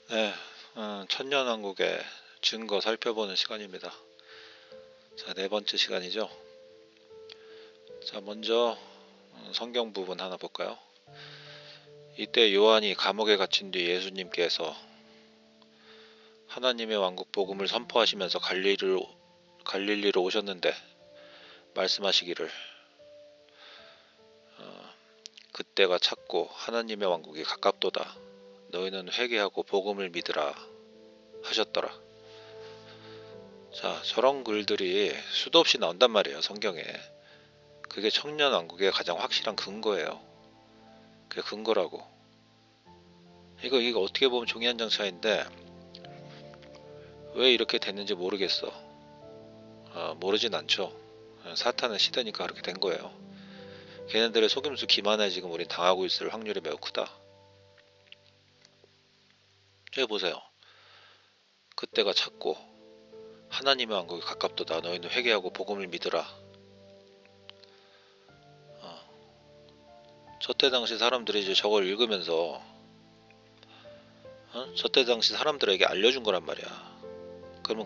네, 천년왕국의 증거 살펴보는 시간입니다. 자, 네 번째 시간이죠. 자, 먼저 성경 부분 하나 볼까요? 이때 요한이 감옥에 갇힌 뒤 예수님께서 하나님의 왕국 복음을 선포하시면서 갈릴리로 오셨는데 말씀하시기를 그때가 찼고 하나님의 왕국이 가깝도다. 너희는 회개하고 복음을 믿으라 하셨더라. 자, 저런 글들이 수도 없이 나온단 말이에요, 성경에. 그게 천년왕국의 가장 확실한 근거예요. 그게 근거라고. 이거 어떻게 보면 종이 한 장 차이인데 왜 이렇게 됐는지 모르겠어. 모르진 않죠. 사탄의 시대니까 그렇게 된 거예요. 걔네들의 속임수 기만에 지금 우린 당하고 있을 확률이 매우 크다. 여기 보세요. 그때가 찼고 하나님의 왕국이 가깝도다. 너희는 회개하고 복음을 믿으라. 저때 당시 사람들이 이제 저걸 읽으면서 저때 당시 사람들에게 알려준 거란 말이야. 그러면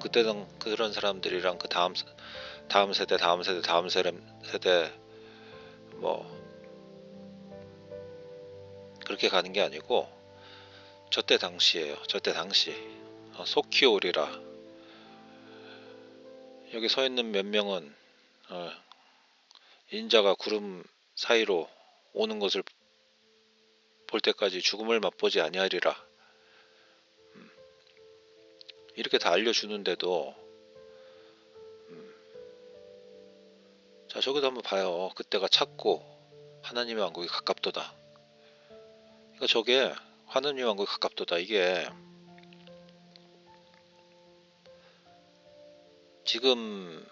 그런 사람들이랑 그 다음 세대 뭐 그렇게 가는 게 아니고 저때 당시예요. 저때 당시 속히 오리라. 여기 서 있는 몇 명은 인자가 구름 사이로 오는 것을 볼 때까지 죽음을 맛보지 아니하리라. 이렇게 다 알려주는데도 자, 저기도 한번 봐요. 그때가 찼고 하나님의 왕국이 가깝도다. 그러니까 저게 하나님의 왕국이 가깝도다. 이게 지금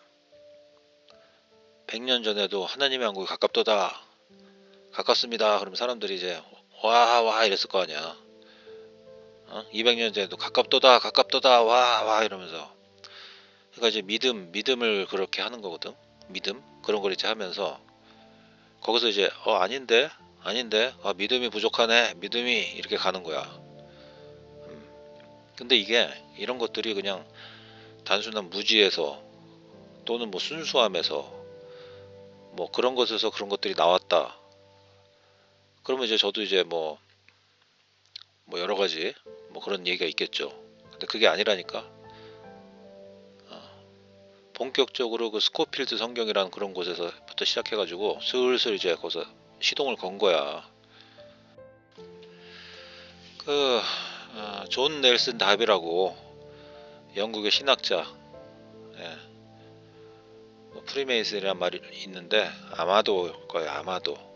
100년 전에도 하나님의 왕국이 가깝도다. 가깝습니다. 그러면 사람들이 이제 와 이랬을 거 아니야. 200년 전에도 가깝도다 와 이러면서. 그러니까 이제 믿음을 그렇게 하는 거거든. 믿음 그런 걸 이제 하면서 거기서 이제 아닌데 믿음이 부족하네 믿음이 이렇게 가는 거야. 근데 이게 이런 것들이 그냥 단순한 무지에서 또는 뭐 순수함에서 뭐 그런 것에서 그런 것들이 나왔다. 그러면 이제 저도 이제 뭐 여러 가지 뭐 그런 얘기가 있겠죠. 근데 그게 아니라니까. 본격적으로 그 스코필드 성경이라는 그런 곳에서부터 시작해가지고 슬슬 이제 거기서 시동을 건 거야. 존 넬슨 답이라고 영국의 신학자, 예, 뭐 프리메이슨이란 말이 있는데 아마도일 거예요. 아마도.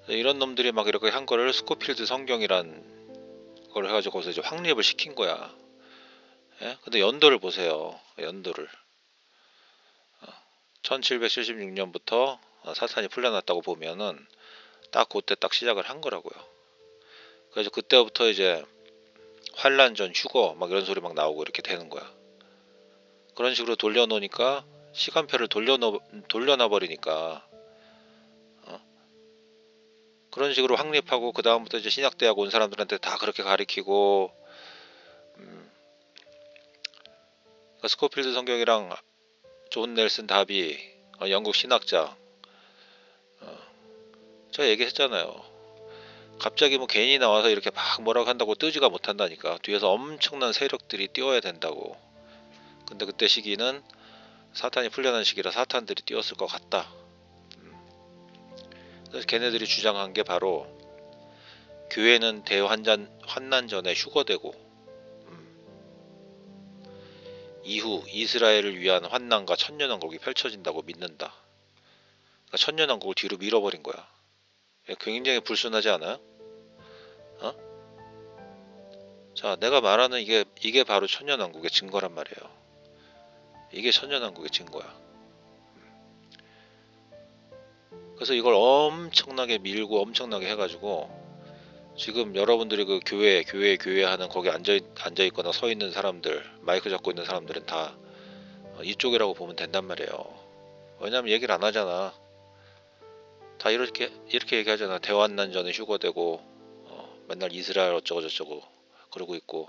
이런 놈들이 막 이렇게 한 거를 스코필드 성경이란 걸 해가지고 거기서 이제 확립을 시킨 거야. 예? 근데 연도를 보세요. 연도를 1776년부터 사탄이 풀려났다고 보면은 딱 그때 딱 시작을 한 거라고요. 그래서 그때부터 이제 환란전 휴거 막 이런 소리 막 나오고 이렇게 되는 거야. 그런 식으로 돌려놓으니까 시간표를 돌려놔 버리니까 그런 식으로 확립하고 그 다음부터 이제 신학대학 온 사람들한테 다 그렇게 가리키고 그러니까 스코필드 성경이랑 존 넬슨 답이 영국 신학자 저 얘기했잖아요. 갑자기 뭐 괜히 나와서 이렇게 막 뭐라고 한다고 뜨지가 못한다니까. 뒤에서 엄청난 세력들이 뛰어야 된다고. 근데 그때 시기는 사탄이 풀려난 시기라 사탄들이 뛰었을 것 같다. 그래서 걔네들이 주장한 게 바로 교회는 환난 전에 휴거되고 이후 이스라엘을 위한 환난과 천년왕국이 펼쳐진다고 믿는다. 그러니까 천년왕국을 뒤로 밀어버린 거야. 굉장히 불순하지 않아요? 어? 자, 내가 말하는 이게 바로 천년왕국의 증거란 말이에요. 이게 천년왕국의 증거야. 그래서 이걸 엄청나게 밀고 엄청나게 해가지고 지금 여러분들이 그 교회 하는 거기 앉아 있거나 서 있는 사람들, 마이크 잡고 있는 사람들은 다 이쪽이라고 보면 된단 말이에요. 왜냐면 얘기를 안 하잖아. 다 이렇게 얘기하잖아. 대환난 전에 휴거되고 맨날 이스라엘 어쩌고 저쩌고 그러고 있고.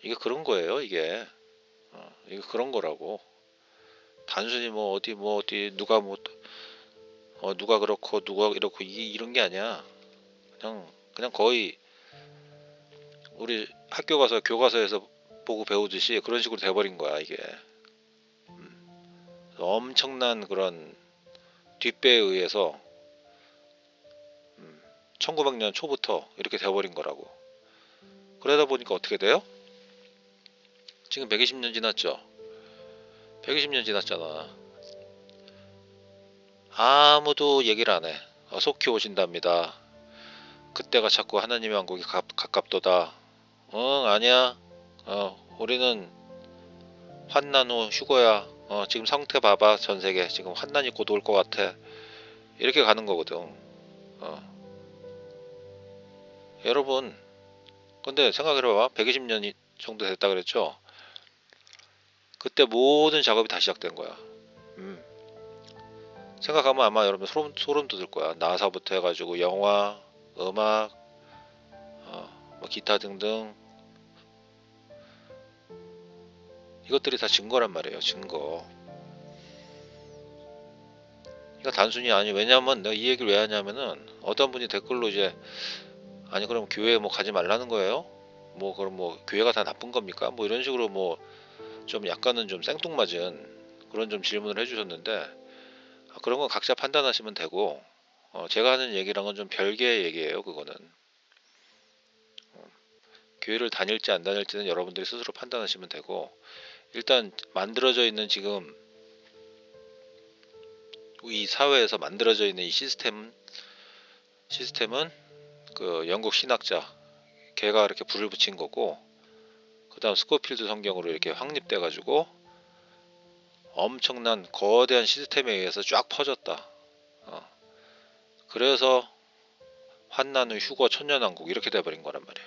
이게 그런 거예요. 이게 그런 거라고. 단순히 뭐 어디 누가 그렇고 누가 이렇고 이런 게 아니야. 그냥 거의 우리 학교 가서 교과서에서 보고 배우듯이 그런 식으로 돼버린 거야 이게. 엄청난 그런 뒷배에 의해서 1900년 초부터 이렇게 돼버린 거라고. 그러다 보니까 어떻게 돼요? 지금 120년 지났죠? 120년 지났잖아. 아무도 얘기를 안 해. 속히 오신답니다. 그때가 자꾸 하나님의 왕국이 가깝도다. 응, 아니야. 우리는 환난 후 휴거야. 지금 상태 봐봐. 전 세계 지금 환난이 곧 올 것 같아. 이렇게 가는 거거든. 어, 여러분, 근데 생각해봐봐. 120년이 정도 됐다 그랬죠? 그때 모든 작업이 다 시작된 거야. 음, 생각하면 아마 여러분 소름 돋을 거야. 나사부터 해가지고 영화, 음악, 뭐 기타 등등 이것들이 다 증거란 말이에요. 증거. 그러니까 단순히 아니 왜냐면 내가 이 얘기를 왜 하냐면은 어떤 분이 댓글로 이제 아니 그럼 교회 뭐 가지 말라는 거예요? 뭐 그럼 뭐 교회가 다 나쁜 겁니까? 뭐 이런 식으로 뭐 좀 약간은 좀 생뚱맞은 그런 좀 질문을 해주셨는데 그런 건 각자 판단하시면 되고 제가 하는 얘기랑은 좀 별개의 얘기예요. 그거는 교회를 다닐지 안 다닐지는 여러분들이 스스로 판단하시면 되고 일단 만들어져 있는 지금 이 사회에서 만들어져 있는 이 시스템은 그 영국 신학자 걔가 이렇게 불을 붙인 거고 그 다음 스코필드 성경으로 이렇게 확립돼 가지고 엄청난 거대한 시스템에 의해서 쫙 퍼졌다. 어, 그래서 환난 후 휴거 천년왕국 이렇게 돼버린 거란 말이야.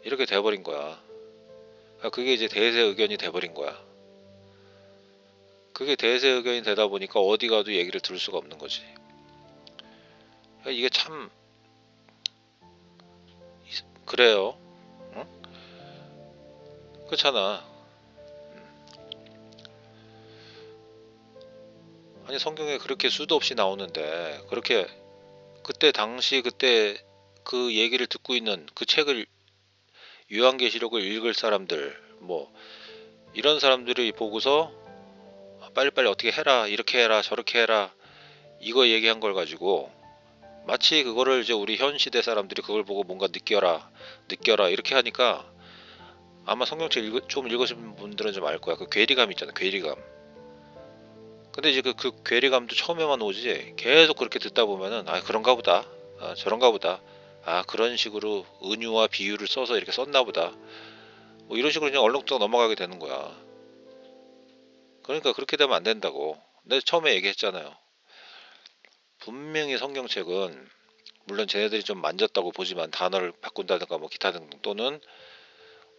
이렇게 돼버린 거야. 그러니까 그게 이제 대세 의견이 돼버린 거야. 그게 대세 의견이 되다 보니까 어디 가도 얘기를 들을 수가 없는 거지. 그러니까 이게 참 그래요. 응? 그렇잖아. 아니 성경에 그렇게 수도 없이 나오는데 그렇게 그때 당시 그때 그 얘기를 듣고 있는 그 책을 요한계시록을 읽을 사람들 뭐 이런 사람들이 보고서 빨리빨리 어떻게 해라 이렇게 해라 저렇게 해라 이거 얘기한 걸 가지고 마치 그거를 이제 우리 현 시대 사람들이 그걸 보고 뭔가 느껴라 이렇게 하니까 아마 성경책 좀 읽으신 분들은 좀 알 거야. 그 괴리감 있잖아, 괴리감. 근데 이제 그 괴리감도 처음에만 오지 계속 그렇게 듣다 보면은 아 그런가 보다, 저런가 보다, 아 그런 식으로 은유와 비유를 써서 이렇게 썼나 보다, 뭐 이런 식으로 그냥 얼렁뚱 넘어가게 되는 거야. 그러니까 그렇게 되면 안 된다고. 내가 처음에 얘기했잖아요. 분명히 성경책은 물론 쟤네들이 좀 만졌다고 보지만 단어를 바꾼다든가 뭐 기타 등등 또는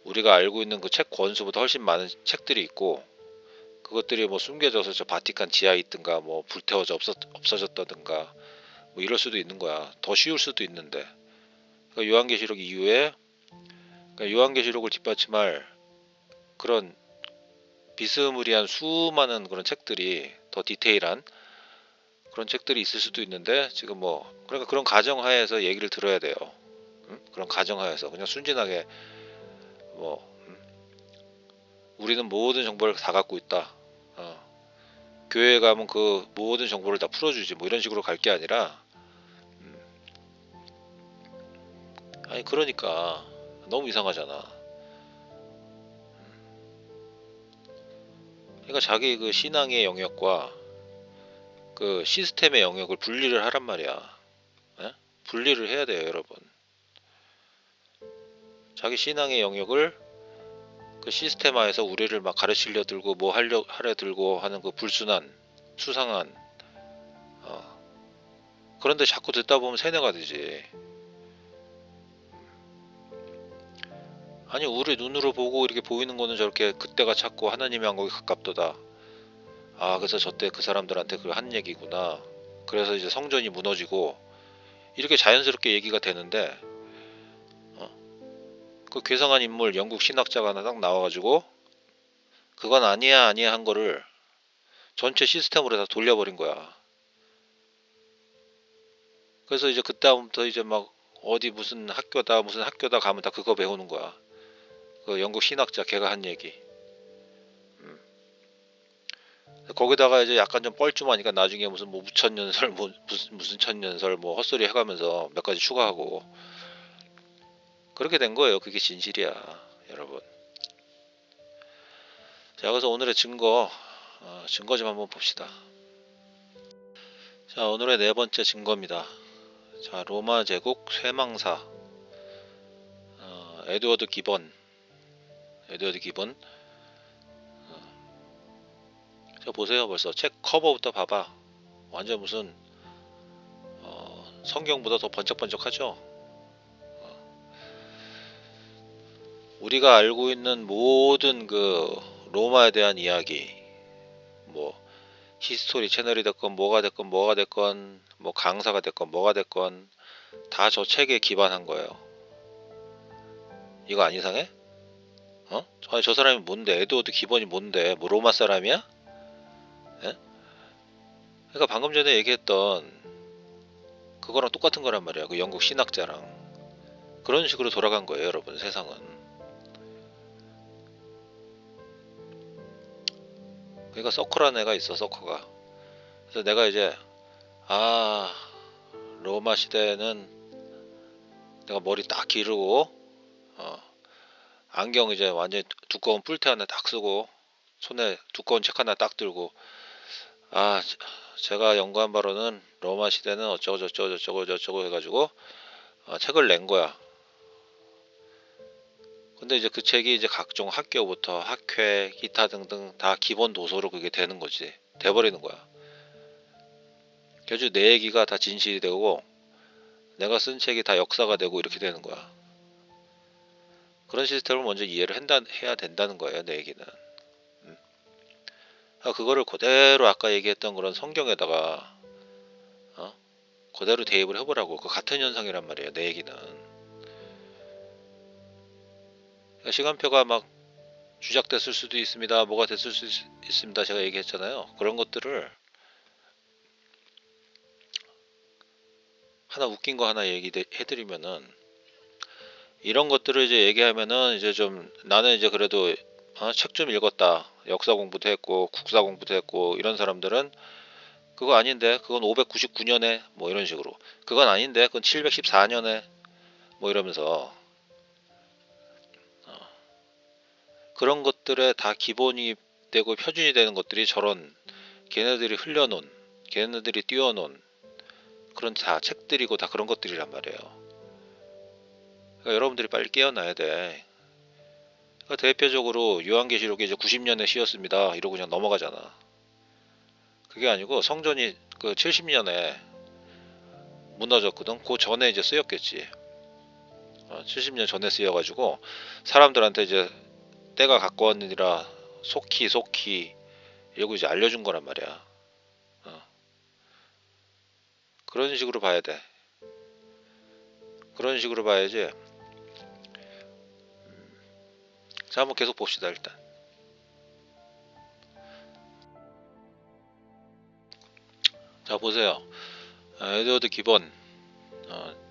우리가 알고 있는 그 책 권수보다 훨씬 많은 책들이 있고 그것들이 뭐 숨겨져서 저 바티칸 지하에 있든가 뭐 불태워져 없어졌다든가 뭐 이럴 수도 있는 거야. 더 쉬울 수도 있는데 그러니까 요한계시록 이후에 그러니까 요한계시록을 뒷받침할 그런 비스무리한 수많은 그런 책들이 더 디테일한 그런 책들이 있을 수도 있는데 지금 뭐 그러니까 그런 가정하에서 얘기를 들어야 돼요. 응? 그런 가정하에서 그냥 순진하게 뭐 우리는 모든 정보를 다 갖고 있다. 교회에 가면 그 모든 정보를 다 풀어주지 뭐 이런 식으로 갈 게 아니라 아니 그러니까 너무 이상하잖아. 그러니까 자기 그 신앙의 영역과 그 시스템의 영역을 분리를 하란 말이야. 예? 분리를 해야 돼요, 여러분. 자기 신앙의 영역을 그 시스템화해서 우리를 막 가르치려 들고 뭐 하려 들고 하는 그 불순한, 수상한, 그런데 자꾸 듣다 보면 세뇌가 되지. 아니, 우리 눈으로 보고 이렇게 보이는 거는 저렇게 그때가 찾고 하나님의 왕국이 가깝도다. 아, 그래서 저때 그 사람들한테 그 한 얘기구나. 그래서 이제 성전이 무너지고 이렇게 자연스럽게 얘기가 되는데, 어, 그 괴성한 인물 영국 신학자가 하나 딱 나와가지고 그건 아니야 아니야 한 거를 전체 시스템으로 다 돌려버린 거야. 그래서 이제 그다음부터 이제 막 어디 무슨 학교다 가면 다 그거 배우는 거야. 그 영국 신학자 걔가 한 얘기. 음. 거기다가 이제 약간 좀 뻘쭘하니까 나중에 무슨 뭐 무천년설 뭐 무슨 천년설 뭐 헛소리 해가면서 몇 가지 추가하고 그렇게 된 거예요. 그게 진실이야, 여러분. 자, 그래서 오늘의 증거 좀 한번 봅시다. 자, 오늘의 네 번째 증거입니다. 자, 로마 제국 쇠망사, 에드워드 기본. 저 보세요, 벌써 책 커버부터 봐봐. 완전 무슨 성경보다 더 번쩍번쩍하죠. 우리가 알고 있는 모든 그 로마에 대한 이야기, 뭐 히스토리 채널이 됐건 뭐가 됐건 뭐 강사가 됐건 뭐가 됐건 다 저 책에 기반한 거예요. 이거 안 이상해? 아니 저 사람이 뭔데? 에드워드 기본이 뭔데? 뭐 로마 사람이야? 예? 그러니까 방금 전에 얘기했던 그거랑 똑같은 거란 말이야. 그 영국 신학자랑 그런 식으로 돌아간 거예요, 여러분. 세상은. 그러니까 서커라는 애가 있어, 서커가. 그래서 내가 이제 아 로마 시대는 내가 머리 딱 기르고 어, 안경 이제 완전히 두꺼운 뿔테 하나 딱 쓰고 손에 두꺼운 책 하나 딱 들고 아 제가 연구한 바로는 로마 시대는 어쩌고 저쩌고 저쩌고 저쩌고 해가지고 책을 낸 거야. 근데 이제 그 책이 이제 각종 학교부터 학회, 기타 등등 다 기본 도서로 그게 되는 거지. 돼버리는 거야. 그래서 내 얘기가 다 진실이 되고 내가 쓴 책이 다 역사가 되고 이렇게 되는 거야. 그런 시스템을 먼저 이해를 해야 된다는 거예요, 내 얘기는. 그거를 그대로 아까 얘기했던 그런 성경에다가 어? 그대로 대입을 해보라고. 그 같은 현상이란 말이에요, 내 얘기는. 그러니까 시간표가 막 주작됐을 수도 있습니다. 뭐가 됐을 수 있습니다. 제가 얘기했잖아요. 그런 것들을 하나 웃긴 거 하나 얘기해드리면은 이런 것들을 이제 얘기하면은 이제 좀 나는 이제 그래도 책 좀 읽었다. 역사 공부도 했고 국사 공부도 했고 이런 사람들은 그거 아닌데 그건 599년에 뭐 이런 식으로 그건 아닌데 그건 714년에 뭐 이러면서 그런 것들에 다 기본이 되고 표준이 되는 것들이 저런 걔네들이 흘려놓은 걔네들이 띄워놓은 그런 다 책들이고 다 그런 것들이란 말이에요. 그러니까 여러분들이 빨리 깨어나야 돼. 그러니까 대표적으로 요한계시록이 이제 90년에 씌었습니다 이러고 그냥 넘어가잖아. 그게 아니고 성전이 그 70년에 무너졌거든. 그 전에 이제 쓰였겠지. 70년 전에 쓰여가지고 사람들한테 이제 때가 가까웠느니라 속히 이러고 이제 알려준 거란 말이야. 어, 그런 식으로 봐야 돼. 그런 식으로 봐야지. 자, 한번 계속 봅시다 일단. 자, 보세요. 에드워드 기본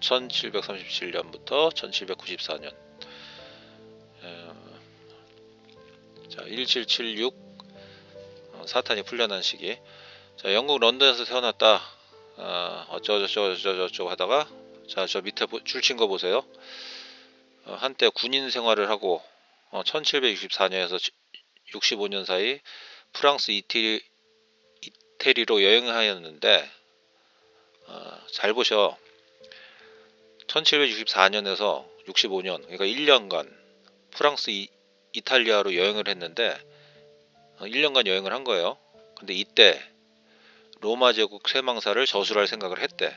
1737년부터 1794년. 자, 1776 사탄이 풀려난 시기. 자, 영국 런던에서 태어났다. 어쩌고저쩌고 하다가 자, 저 밑에 줄친 거 보세요. 한때 군인 생활을 하고 1764년에서 65년 사이 프랑스 이태리로 여행하였는데 잘 보셔. 1764년에서 65년, 그러니까 1년간 프랑스 이탈리아로 여행을 했는데 1년간 여행을 한 거예요. 근데 이때 로마 제국 쇠망사를 저술할 생각을 했대.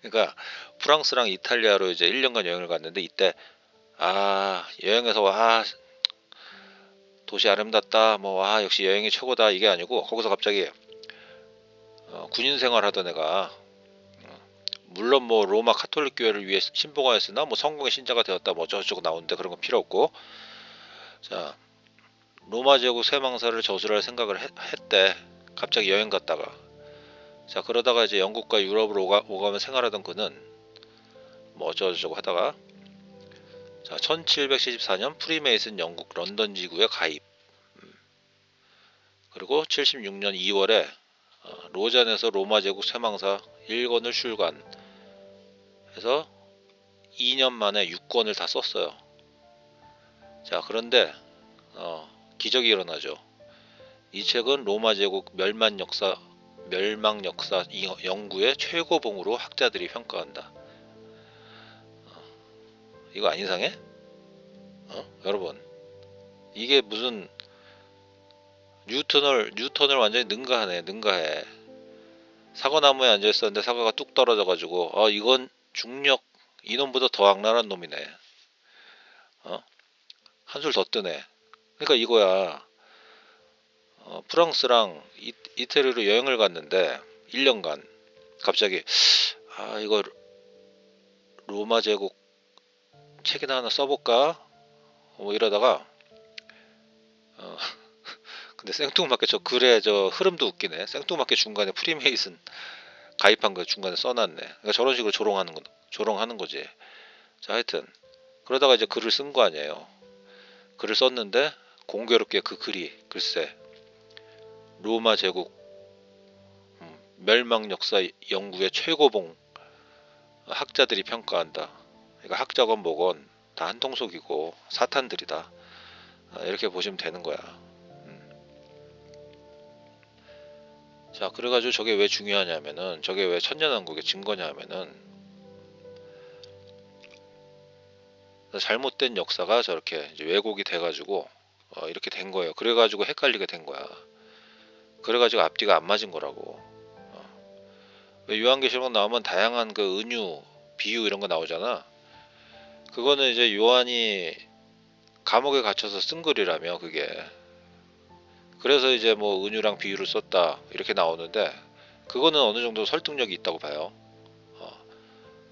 그러니까 프랑스랑 이탈리아로 이제 1년간 여행을 갔는데 이때 여행에서 도시 아름답다 뭐 역시 여행이 최고다 이게 아니고 거기서 갑자기 군인 생활하던 애가 물론 뭐 로마 카톨릭 교회를 위해 신봉하였으나 뭐 성공의 신자가 되었다 뭐 어쩌고저쩌고 나오는데 그런 건 필요 없고, 자 로마 제국 쇠망사를 저술할 생각을 했대. 갑자기 여행 갔다가. 자 그러다가 이제 영국과 유럽으로 오가며 생활하던 그는 뭐 어쩌고저쩌고 하다가, 자 1774년 프리메이슨 영국 런던 지구에 가입. 그리고 76년 2월에 로잔에서 로마 제국 쇠망사 1권을 출간해서 2년 만에 6권을 다 썼어요. 자 그런데 기적이 일어나죠. 이 책은 로마 제국 멸망 역사 연구의 최고봉으로 학자들이 평가한다. 이거 안 이상해? 여러분, 이게 무슨 뉴턴을 완전히 능가해. 사과나무에 앉아 있었는데 사과가 뚝 떨어져 가지고 이건 중력 이놈보다 더 악랄한 놈이네. 한술 더 뜨네. 그러니까 이거야. 프랑스랑 이태리로 여행을 갔는데 1년간 갑자기 이거 로마 제국 책이나 하나 써볼까? 뭐 이러다가 근데 생뚱맞게 저 글에 저 흐름도 웃기네. 생뚱맞게 중간에 프리메이슨 가입한 거 중간에 써놨네. 그러니까 저런 식으로 조롱하는 거지. 자 하여튼 그러다가 이제 글을 쓴 거 아니에요. 글을 썼는데 공교롭게 그 글이 글쎄 로마 제국 멸망 역사 연구의 최고봉 학자들이 평가한다. 그러니까 학자건 뭐건 다 한통속이고 사탄들이다. 이렇게 보시면 되는 거야. 자 그래가지고 저게 왜 중요하냐면은, 저게 왜 천년왕국의 증거냐 하면은, 잘못된 역사가 저렇게 이제 왜곡이 돼가지고 이렇게 된 거예요. 그래가지고 헷갈리게 된 거야. 그래가지고 앞뒤가 안 맞은 거라고. 왜 요한계시록 나오면 다양한 그 은유, 비유 이런 거 나오잖아. 그거는 이제 요한이 감옥에 갇혀서 쓴 글이라며 그게. 그래서 이제 뭐 은유랑 비유를 썼다 이렇게 나오는데, 그거는 어느 정도 설득력이 있다고 봐요.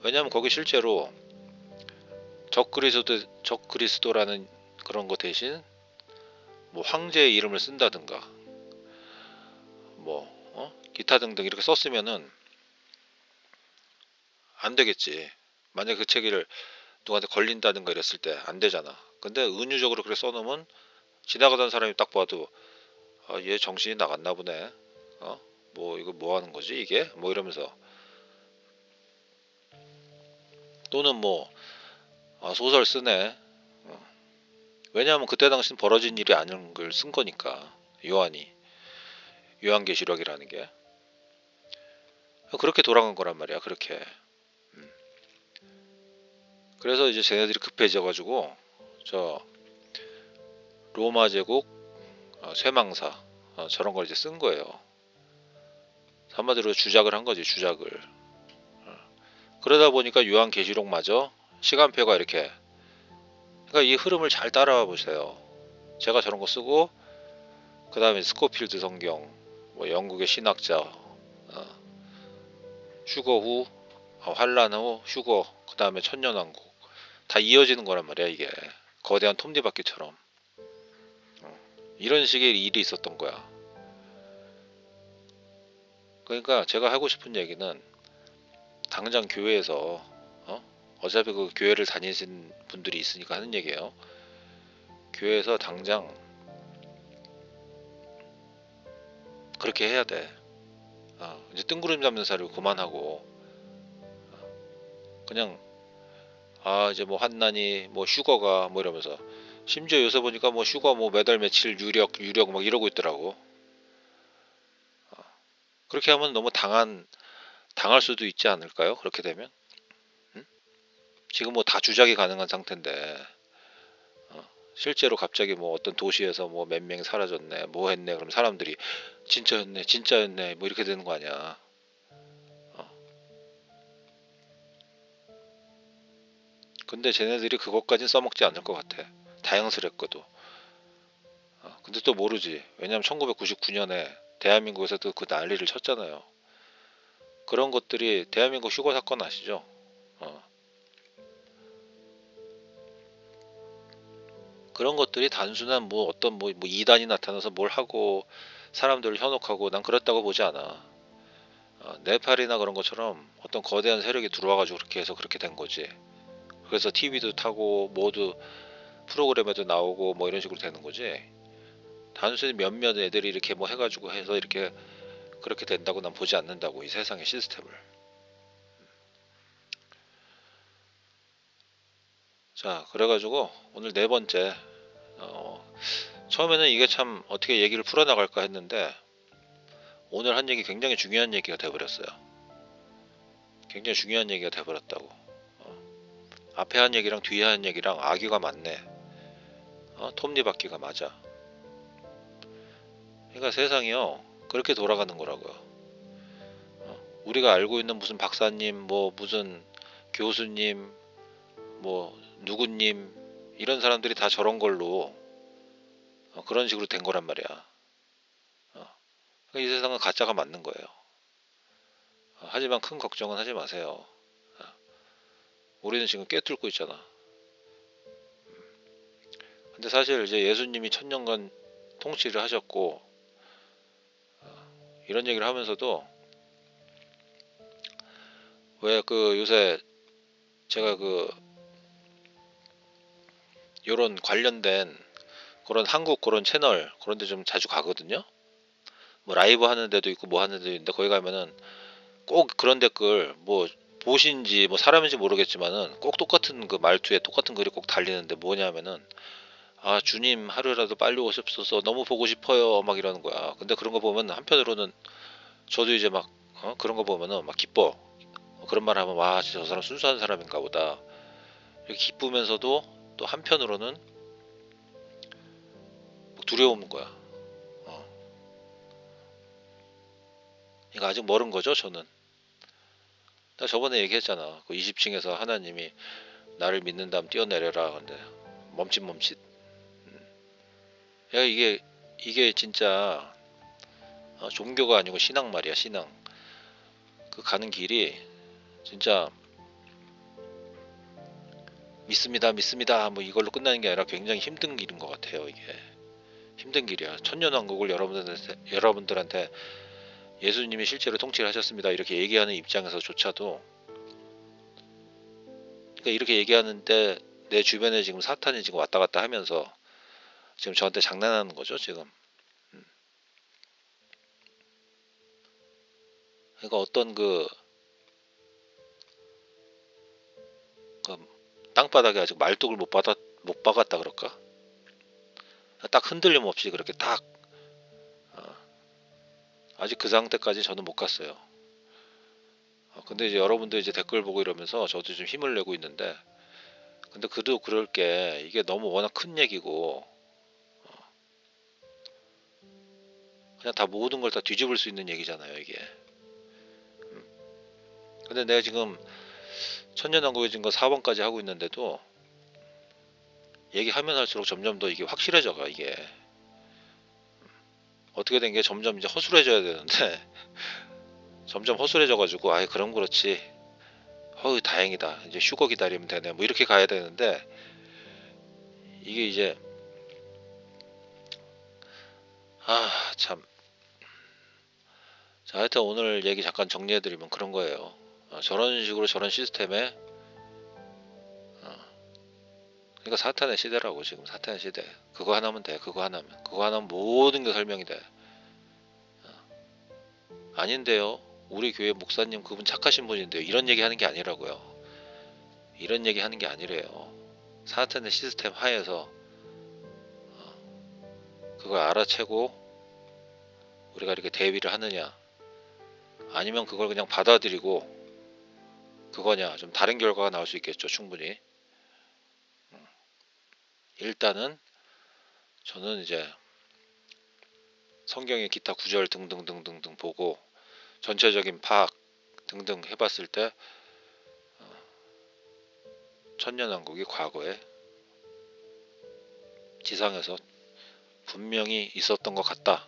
왜냐면 거기 실제로 적그리스도라는 그런 거 대신 뭐 황제의 이름을 쓴다든가 뭐 기타 등등 이렇게 썼으면은 안 되겠지. 만약에 그 책을 누구한테 걸린다든가 이랬을 때 안 되잖아. 근데 은유적으로 그렇게 써놓으면 지나가던 사람이 딱 봐도 얘 정신이 나갔나 보네. 뭐 이거 뭐 하는 거지 이게? 뭐 이러면서. 또는 뭐 소설 쓰네. 왜냐하면 그때 당시는 벌어진 일이 아닌 걸 쓴 거니까. 요한계시록이라는 게 그렇게 돌아간 거란 말이야. 그렇게. 그래서 이제 쟤네들이 급해져가지고 저 로마 제국 쇠망사 저런 걸 이제 쓴 거예요. 한마디로 주작을 한 거지, 주작을. 그러다 보니까 요한계시록마저 시간표가 이렇게. 그러니까 이 흐름을 잘 따라와 보세요. 제가 저런 거 쓰고 그 다음에 스코필드 성경, 뭐 영국의 신학자, 휴거 후, 환란 후, 휴거, 그 다음에 천년왕국 다 이어지는 거란 말이야 이게. 거대한 톱니바퀴처럼. 이런 식의 일이 있었던 거야. 그러니까 제가 하고 싶은 얘기는 당장 교회에서 어차피 그 교회를 다니신 분들이 있으니까 하는 얘기예요. 교회에서 당장 그렇게 해야 돼. 이제 뜬구름 잡는 사를 그만하고 그냥 이제 뭐 환난이 뭐 휴거가 뭐 이러면서 심지어 요새 보니까 뭐 휴가 뭐 매달 며칠 유력 막 이러고 있더라고. 그렇게 하면 너무 당할 수도 있지 않을까요? 그렇게 되면? 응? 지금 뭐 다 주작이 가능한 상태인데, 실제로 갑자기 뭐 어떤 도시에서 뭐 몇 명이 사라졌네, 뭐 했네, 그럼 사람들이 진짜였네, 진짜였네, 뭐 이렇게 되는 거 아니야. 어. 근데 쟤네들이 그것까진 써먹지 않을 것 같아. 다양스럽거도. 근데 또 모르지. 왜냐면 1999년에 대한민국에서도 그 난리를 쳤잖아요. 그런 것들이 대한민국 휴거 사건 아시죠? 어. 그런 것들이 단순한 뭐 어떤 뭐 이단이 나타나서 뭘 하고 사람들을 현혹하고 난 그렇다고 보지 않아. 네팔이나 그런 것처럼 어떤 거대한 세력이 들어와가지고 그렇게 해서 그렇게 된 거지. 그래서 TV도 타고 모두 프로그램에도 나오고 뭐 이런 식으로 되는 거지. 단순히 몇몇 애들이 이렇게 뭐 해가지고 해서 이렇게 그렇게 된다고 난 보지 않는다고 이 세상의 시스템을. 자, 그래가지고 오늘 네 번째. 처음에는 이게 참 어떻게 얘기를 풀어나갈까 했는데 오늘 한 얘기 굉장히 중요한 얘기가 돼버렸어요. 굉장히 중요한 얘기가 돼버렸다고. 앞에 한 얘기랑 뒤에 한 얘기랑 아기가 맞네. 톱니바퀴가 맞아. 그러니까 세상이요 그렇게 돌아가는 거라고요. 우리가 알고 있는 무슨 박사님, 뭐 무슨 교수님, 뭐 누구님 이런 사람들이 다 저런 걸로 그런 식으로 된 거란 말이야. 그러니까 이 세상은 가짜가 맞는 거예요. 하지만 큰 걱정은 하지 마세요. 우리는 지금 꿰뚫고 있잖아. 근데 사실 이제 예수님이 천년간 통치를 하셨고 이런 얘기를 하면서도 왜 그 요새 제가 그 요런 관련된 그런 한국 그런 채널 그런 데 좀 자주 가거든요. 뭐 라이브 하는 데도 있고 뭐 하는 데도 있는데 거기 가면은 꼭 그런 댓글 뭐 보신지 뭐 사람인지 모르겠지만은 꼭 똑같은 그 말투에 똑같은 글이 꼭 달리는데 뭐냐면은 아 주님 하루라도 빨리 오십소서 너무 보고 싶어요 막 이러는 거야. 근데 그런 거 보면 한편으로는 저도 이제 막 그런 거 보면은 막 기뻐. 그런 말 하면 와 진짜 저 사람 순수한 사람인가 보다 이렇게 기쁘면서도 또 한편으로는 막 두려운 거야. 어. 그러니까 아직 멀은 거죠 저는. 나 저번에 얘기했잖아. 그 20층에서 하나님이 나를 믿는다면 뛰어내려라. 근데 멈칫멈칫. 야 이게 진짜 종교가 아니고 신앙 말이야 신앙. 그 가는 길이 진짜 믿습니다 믿습니다 뭐 이걸로 끝나는 게 아니라 굉장히 힘든 길인 것 같아요 이게. 힘든 길이야. 천년왕국을 여러분들한테 예수님이 실제로 통치를 하셨습니다 이렇게 얘기하는 입장에서조차도 그러니까 이렇게 얘기하는데 내 주변에 지금 사탄이 지금 왔다 갔다 하면서 지금 저한테 장난하는 거죠 지금. 그러니까 어떤 그 땅바닥에 아직 말뚝을 못 박았다 그럴까? 딱 흔들림 없이 그렇게 딱 아직 그 상태까지 저는 못 갔어요. 근데 이제 여러분들 이제 댓글 보고 이러면서 저도 좀 힘을 내고 있는데 근데 그래도 그럴 게 이게 너무 워낙 큰 얘기고 그냥 다 모든 걸 다 뒤집을 수 있는 얘기잖아요 이게. 근데 내가 지금 천년왕국의 증거 4번까지 하고 있는데도 얘기하면 할수록 점점 더 이게 확실해져가 이게. 어떻게 된 게 점점 이제 허술해져야 되는데 점점 허술해져가지고 아이 그럼 그렇지 어우 다행이다 이제 휴거 기다리면 되네 뭐 이렇게 가야 되는데 이게 이제 참. 자 하여튼 오늘 얘기 잠깐 정리해드리면 그런 거예요. 저런 식으로 저런 시스템에 그러니까 사탄의 시대라고 지금 사탄의 시대. 그거 하나면 돼. 그거 하나면 모든 게 설명이 돼. 아닌데요. 우리 교회 목사님 그분 착하신 분인데요. 이런 얘기 하는 게 아니라고요. 이런 얘기 하는 게 아니래요. 사탄의 시스템 하에서 그걸 알아채고 우리가 이렇게 대비를 하느냐, 아니면 그걸 그냥 받아들이고 그거냐, 좀 다른 결과가 나올 수 있겠죠, 충분히. 일단은 저는 이제 성경의 기타 구절 등등등등등 보고 전체적인 파악 등등 해봤을 때 천년왕국이 과거에 지상에서 분명히 있었던 것 같다.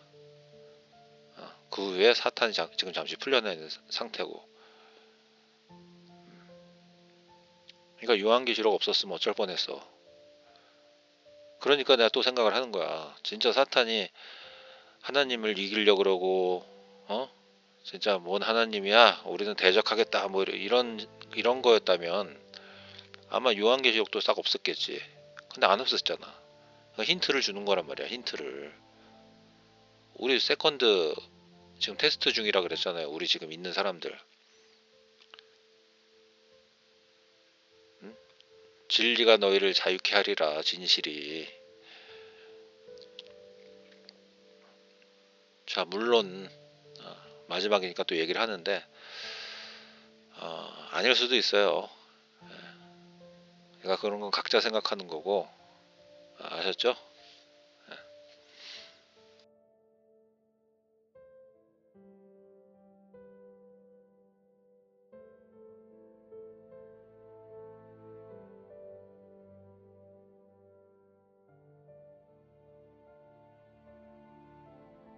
그 후에 사탄이 지금 잠시 풀려나 있는 상태고. 그러니까 요한계시록 없었으면 어쩔 뻔했어. 그러니까 내가 또 생각을 하는 거야. 진짜 사탄이 하나님을 이기려고 그러고, 진짜 뭔 하나님이야, 우리는 대적하겠다, 뭐 이런 거였다면 아마 요한계시록도 싹 없었겠지. 근데 안 없었잖아. 그러니까 힌트를 주는 거란 말이야, 힌트를. 우리 세컨드 지금 테스트 중이라 그랬잖아요, 우리 지금 있는 사람들. 응? 진리가 너희를 자유케 하리라, 진실이. 자, 물론 마지막이니까 또 얘기를 하는데 아닐 수도 있어요. 그러니까 그런 건 각자 생각하는 거고. 아셨죠?